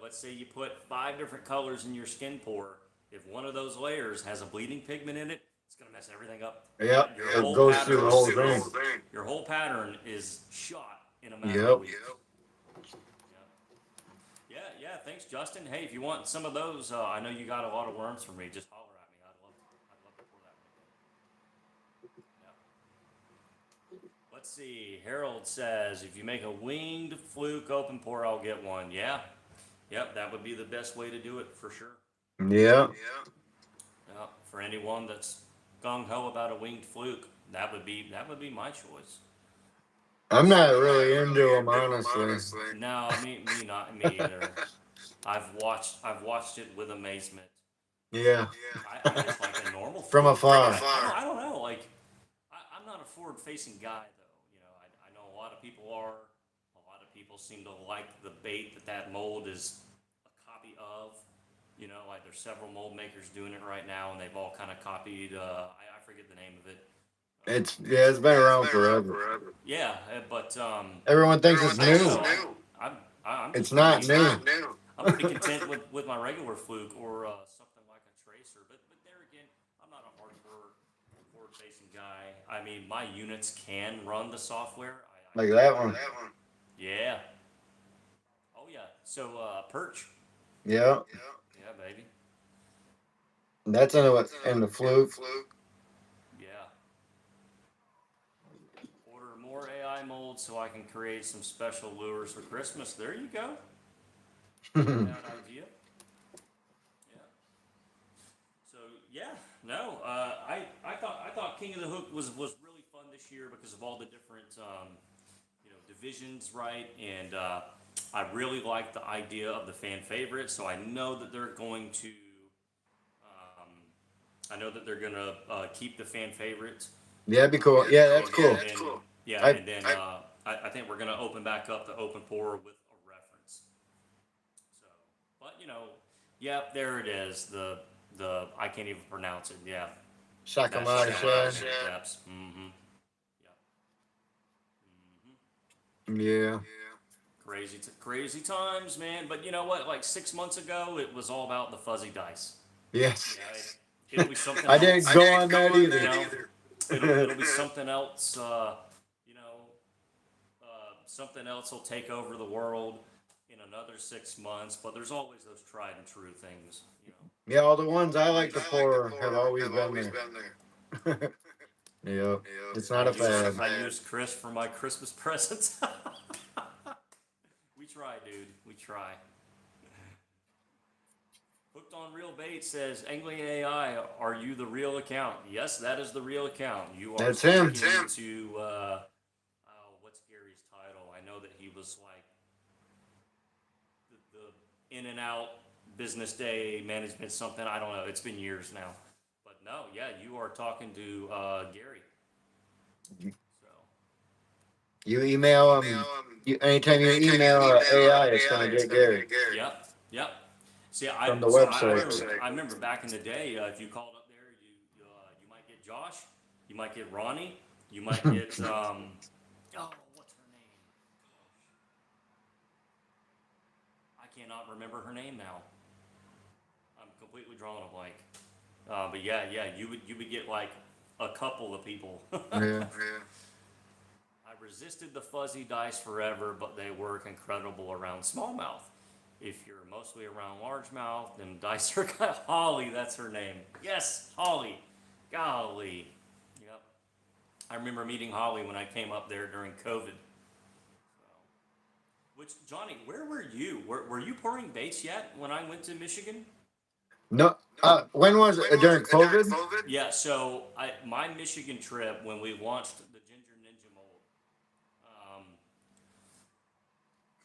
let's say you put 5 different colors in your skin pour. If one of those layers has a bleeding pigment in it, it's going to mess everything up. Yep. Your It whole goes pattern, through the whole thing. your whole pattern is shot in a matter Yep. of weeks. Yeah, yeah. Thanks, Justin. Hey, if you want some of those, I know you got a lot of worms for me. Just holler at me. I'd love to pour that one again. Yeah. Let's see. Harold says, if you make a winged fluke open pour, I'll get one. Yeah. Yep. That would be the best way to do it for sure. Yeah. Yeah. For anyone that's gung ho about a winged fluke, that would be my choice. I'm not really into them, honestly. No, me either. I've watched it with amazement. Yeah. I just like a normal From fluke. afar. I don't know. Like, I'm not a forward-facing guy, though. I know a lot of people are. A lot of people seem to like the bait that mold is a copy of. Like there's several mold makers doing it right now, and they've all kind of copied. I forget the name of it. It's been around forever. Yeah, but Everyone thinks it's new. I'm It's not new. I'm pretty content with my regular fluke or something like a tracer. But there again, I'm not a hardcore forward-facing guy. I mean, my units can run the software. Like that one. Yeah. Oh yeah. So perch. Yeah. Yeah, baby. That's in the fluke. Yeah. Order more AI molds so I can create some special lures for Christmas. There you go. That idea. Yeah. So yeah, no, I thought King of the Hook was really fun this year because of all the different divisions, right? And I really like the idea of the fan favorite. So I know that they're going to keep the fan favorites. Yeah, that'd be cool. Yeah, that's cool. Yeah, and then I think we're gonna open back up the open pour with a reference. So, but yep, there it is. The I can't even pronounce it. Yeah. Sakamata. Depths. Mm-hmm. Yep. Yeah. Crazy times, man. But you know what? Like 6 months ago, it was all about the fuzzy dice. Yes. It'll be something. I didn't go on that either. It'll be something else. Something else will take over the world in another 6 months. But there's always those tried and true things. Yeah, all the ones I like to pour have always been there. Yeah, it's not a fad. I used Chris for my Christmas presents. We try, dude. We try. Hooked on Real Bait says, Angling AI, are you the real account? Yes, that is the real account. You are. That's him. To what's Gary's title? I know that he was like the in and out business day management something. I don't know. It's been years now. But no, yeah, you are talking to Gary. So You email him. Anytime you email AI, it's gonna get Gary. Yep. See, From the website. I remember back in the day, if you called up there, you might get Josh, you might get Ronnie, you might get what's her name? I cannot remember her name now. I'm completely drawing a blank. But yeah, you would get like a couple of people. Yeah. I resisted the fuzzy dice forever, but they work incredible around smallmouth. If you're mostly around largemouth, then dice are kind of Holly. That's her name. Yes, Holly. Golly. Yep. I remember meeting Holly when I came up there during COVID. So, which, Johnny, where were you? Were you pouring baits yet when I went to Michigan? No, when was it? During COVID? Yeah, so my Michigan trip when we launched the Ginger Ninja mold, um,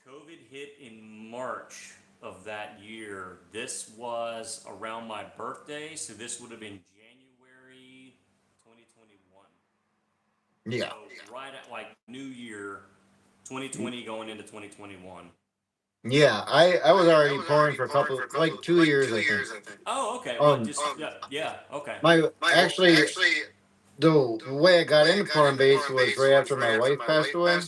COVID hit in March of that year. This was around my birthday, so this would have been January 2021. Yeah. So right at like New Year 2020 going into 2021. Yeah, I was already pouring for a couple, like 2 years, I think. Oh, okay. Well, Um, just yeah, okay. my actually, the way I got into pouring baits was right after my wife passed away.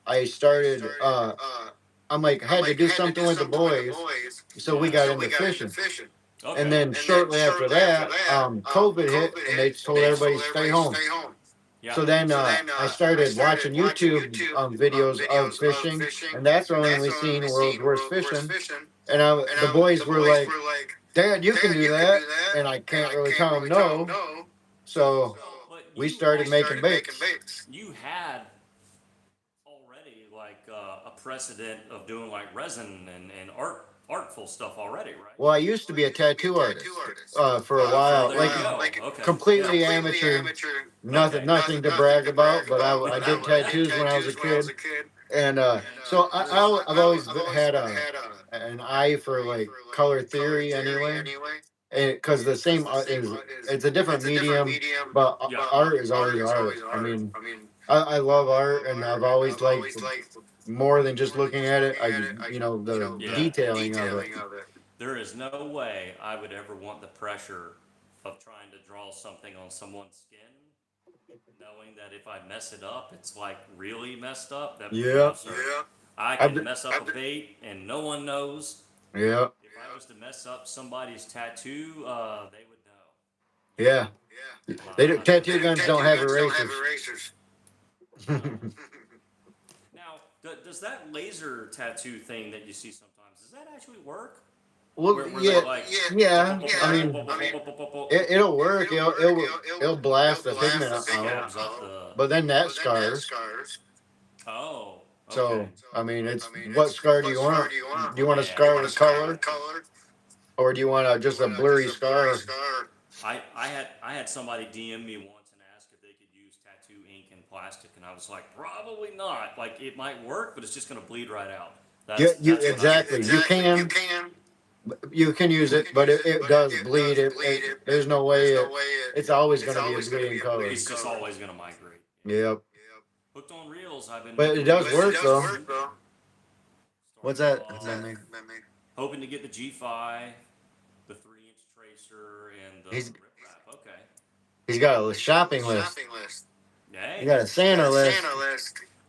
I started, I'm like, I had to do something with the boys, so we Yeah. got into fishing. Okay. And then shortly after that, COVID hit, and they told everybody to stay home. Yeah. So then I started watching YouTube videos of fishing, and that's when we seen World's Worst Fishing. And the boys were like, "Dad, you can do that," and I can't really tell them no. So But we started making baits. you had already like a precedent of doing like resin and artful stuff already, right? Well, I used to be a tattoo artist for a Oh, while, there like you go. Okay. completely Yeah. amateur, nothing to brag about. But I did tattoos when I was a kid, and so I've always had an eye for like color theory anyway, because the same art is, it's a different medium, but Yeah. art is always art. I mean, I love art, and I've always liked more than just looking at it. The Yeah. detailing of it. There is no way I would ever want the pressure of trying to draw something on someone's skin, knowing that if I mess it up, it's like really messed up. That Yeah. no, sir. I I've can mess up a bait and no one knows. Yeah, If I was to mess up somebody's tattoo, they would know. yeah. Tattoo guns don't have erasers. Now, does that laser tattoo thing that you see sometimes, does that actually work? Well, Where yeah, they like, yeah. I mean, it'll work. It'll blast the pigment out, scabs up the. but then that scars. Oh, okay. So I mean, it's what scar do you want? Do you want a Yeah. scar with color, or do you want just a blurry scar? I had somebody DM me once and ask if they could use tattoo ink and plastic, and I was like, probably not. Like it might work, but it's just gonna bleed right out. Yeah, That's what exactly. You can use it, but it does bleed. There's no way it's always going to be a bleeding color. It's just always gonna migrate. Yep. Hooked on reels. I've been. But it does work though. What's that? Hoping to get the G5, the 3-inch tracer, and the rip wrap. Okay. He's got a shopping list. Hey. He got a Santa list.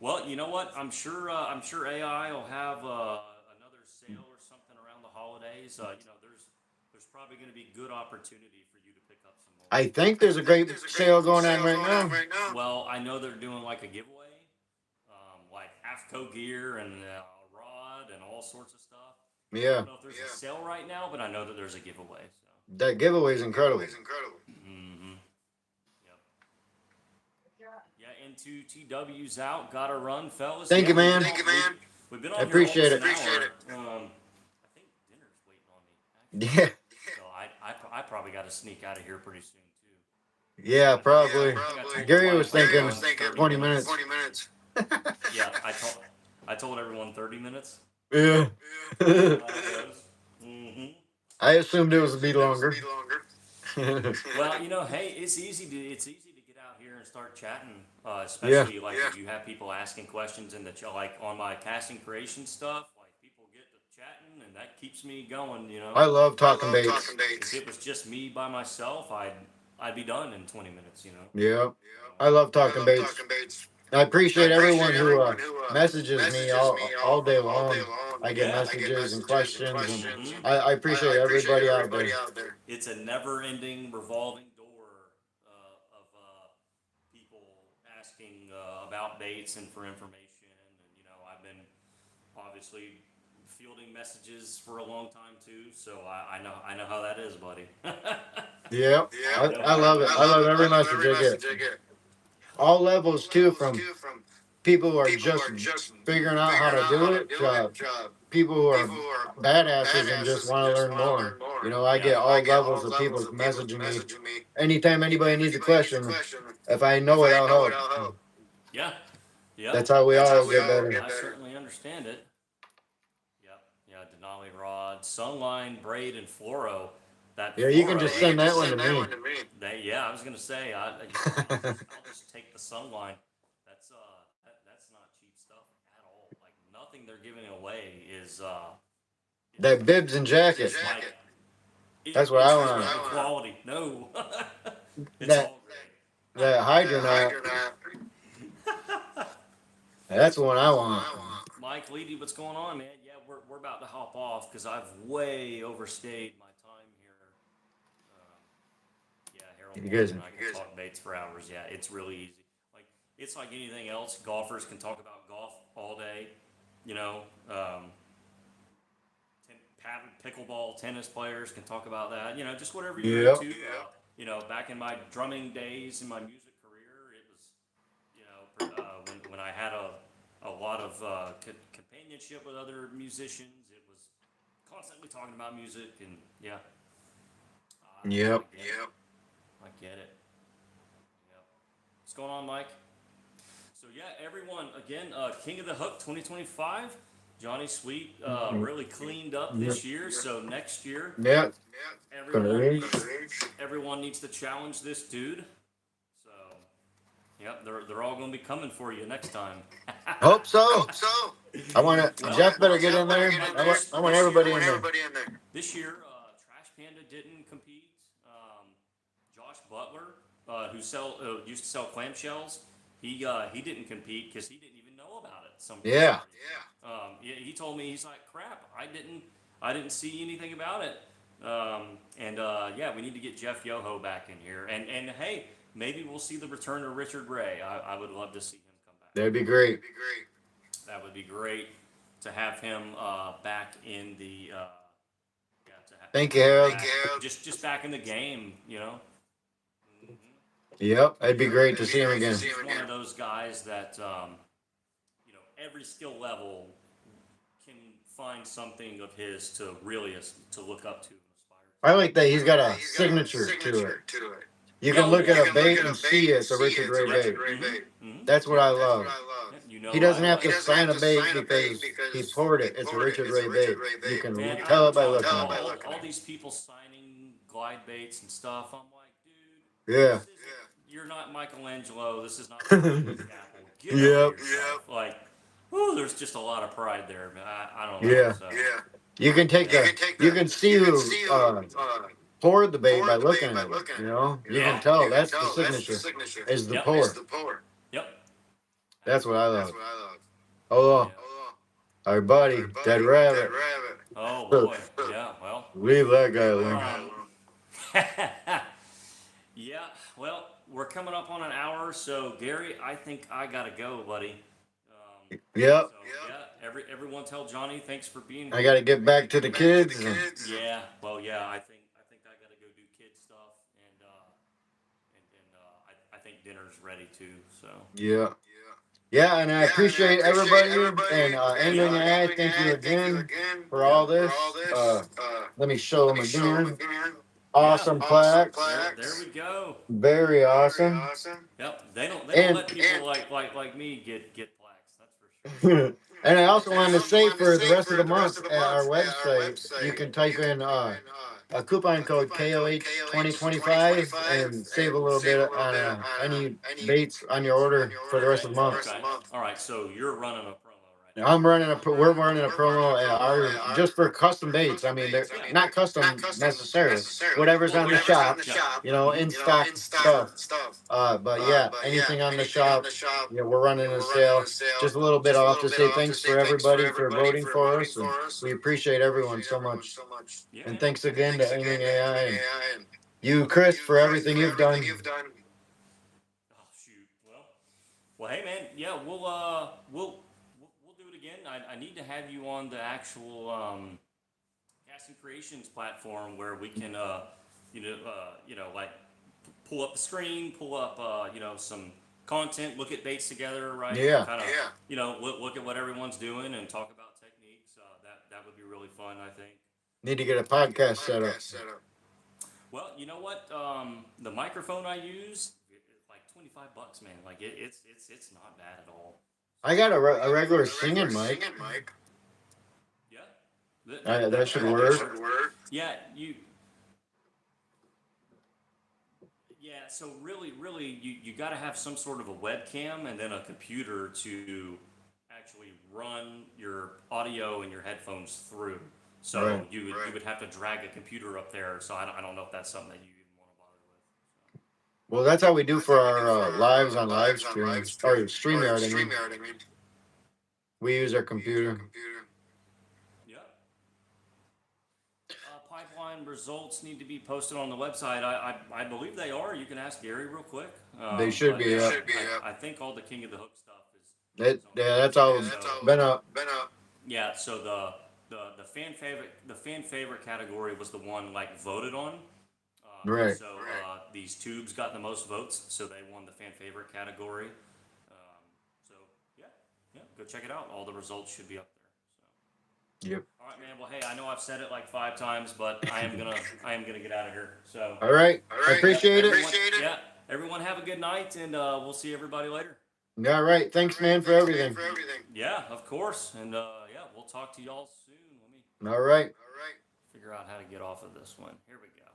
Well, you know what? I'm sure AI will have another sale or something around the holidays. There's probably going to be good opportunity for you to pick up some more. I think there's a great sale going on right now. Well, I know they're doing like a giveaway, like AFCO gear and a rod and all sorts of stuff. I Yeah. don't know if there's a sale right now, but I know that there's a giveaway. So. That giveaway is incredible. Mm-hmm. Yep. Yeah, N2TW's out. Gotta run, fellas. Thank you, man. We've been on I appreciate here it. almost an hour. I think dinner's waiting on me. Yeah. So I probably got to sneak out of here pretty soon too. Yeah, probably. Gary was thinking 30 20 minutes. Yeah, I told everyone 30 minutes. Yeah. Mm-hmm. I assumed it was to be longer. Well, hey, it's easy to get out here and start chatting, especially like if you have people asking questions in the like on my casting creation stuff. Like people get to chatting, and that keeps me going. I love talking baits. If it was just me by myself, I'd be done in 20 minutes. Yeah, I love talking baits. I appreciate everyone who messages me all day long. I get messages and questions, and I appreciate everybody out there. It's a never-ending, revolving door of people asking about baits and for information. And I've been obviously fielding messages for a long time too, so I know how that is, buddy. Yeah, I love it. I love every message I get. all levels too, from people who are just figuring out how to do it to people who are badasses and just want to learn more. You know, I get all levels of people messaging me anytime anybody needs a question. If I know it, I'll help. Yeah. Yep. That's how we all get better. I certainly understand it. Yep. Yeah. Denali rod, sunline, braid, and fluoro. That Yeah, you fluoro. can just send that one to me. Yeah, I was gonna say, I'll just take the sunline. That's not cheap stuff at all. Like nothing they're giving away is That bibs and jacket. like That's what it's I really want. good quality. No, it's That all great. that hydronaut. That's the one I want. Mike Leedy, what's going on, man? Yeah, we're about to hop off because I've way overstayed my time here. Yeah, Harold You Morgan guys, and I can talk baits for hours. Yeah, it's really easy. Like it's like anything else. Golfers can talk about golf all day. You know, paddle, pickleball, tennis players can talk about that. You know, just whatever you're yep. into. You know, back in my drumming days in my music career, it was, you know, when I had a lot of companionship with other musicians, it was constantly talking about music and yeah. Yep. I get it. Yep. What's going on, Mike? So yeah, everyone again, King of the Hook 2025. Johnny Sweet really cleaned up this year. So next year, Yep. everyone needs to challenge this dude. So yep, they're all going to be coming for you next time. Hope so. I want to. Well, Jeff better get in there. I want everybody in there. This year, Trash Panda didn't compete. Josh Butler, used to sell clamshells, he didn't compete because he didn't even know about it. Yeah. He told me he's like, crap, I didn't see anything about it. Yeah, we need to get Jeff Yoho back in here, and hey, maybe we'll see the return of Richard Ray. I would love to see him come back. That'd be great. That would be great to have him back in the. Thank you, Harold. Just back in the game, you know. Yep, it'd be great to see him again. He's one of those guys that, you know, every skill level can find something of his to really to look up to and aspire to. I like that he's got a signature to it. You can look at a bait and see it's a Richard Ray bait. That's what I love. You know, He doesn't have to sign a bait because he poured it. It's a Richard Ray bait. You can tell it by looking at it. All these people signing glide baits and stuff. I'm like, dude, Yeah. you're not Michelangelo. This is not. Yep. Get over yourself. Like, whew, there's just a lot of pride there, man. I don't know. Yeah. So. You can take you can see who poured the bait by looking at it. You know, you can tell that's the signature. Is the pour. Yep. That's what I love. Oh, our buddy, Dead Rabbit. Oh boy. Yeah. Well. Leave that guy alone. Yeah. Well, we're coming up on an hour, so Gary, I think I gotta go, buddy. Yep. So, yeah. Everyone, tell Johnny thanks for being here. I got to get back to the kids. Yeah. Well, yeah. I think I gotta go do kid stuff, and I think dinner's ready too. So. Yeah. Yeah, and I appreciate everybody and Ending AI. Thank you again for all this. Let me show them again. Awesome plaques. There we go. Very awesome. Yep. They don't let people like me get plaques. That's for sure. And I also wanted to say for the rest of the month at our website, you can type in a coupon code KOH2025 and save a little bit on any baits on your order for the rest of the month. Okay. All right. So you're running a promo right now. We're running a promo at our just for custom baits. I mean, they're not custom necessarily. Whatever's on the shop, you know, in stock stuff. But yeah, anything on the shop, yeah, we're running a sale. Just a little bit off to say thanks for everybody for voting for us. And we appreciate everyone so much. Yeah, And man. thanks again to Aiming AI and you, Chris, for everything you've done. Oh shoot. Well, hey man. Yeah, we'll do it again. I need to have you on the actual Casting Creations platform where we can like pull up the screen, pull up some content, look at baits together, right? Yeah. Kind of, look at what everyone's doing and talk about techniques. That would be really fun, I think. Need to get a podcast set up. Well, you know what? The microphone I use, like $25, man. Like it's not bad at all. I got a regular singing mic. Yeah, That should work. Yeah, Yeah, so really, you got to have some sort of a webcam and then a computer to actually run your audio and your headphones through. So Right. you would have to drag a computer up there. So I don't know if that's something that you even want to bother with. So. Well, that's how we do for our lives on live stream or StreamYard. I mean, we use our computer. Yeah. Pipeline results need to be posted on the website. I believe they are. You can ask Gary real quick. They should be. I think all the King of the Hook stuff is. Yeah, that's all been up. Yeah. So the fan favorite category was the one like voted on. Right. So these tubes got the most votes, so they won the fan favorite category. So yeah, go check it out. All the results should be up there. So. Yep. All right, man. Well, hey, I know I've said it like 5 times, but I am gonna get out of here. So. All right. I appreciate it. Yeah. Everyone have a good night, and we'll see everybody later. All right. Thanks, man, for everything. Yeah, of course. And yeah, we'll talk to y'all soon. Let me All right. figure out how to get off of this one. Here we go.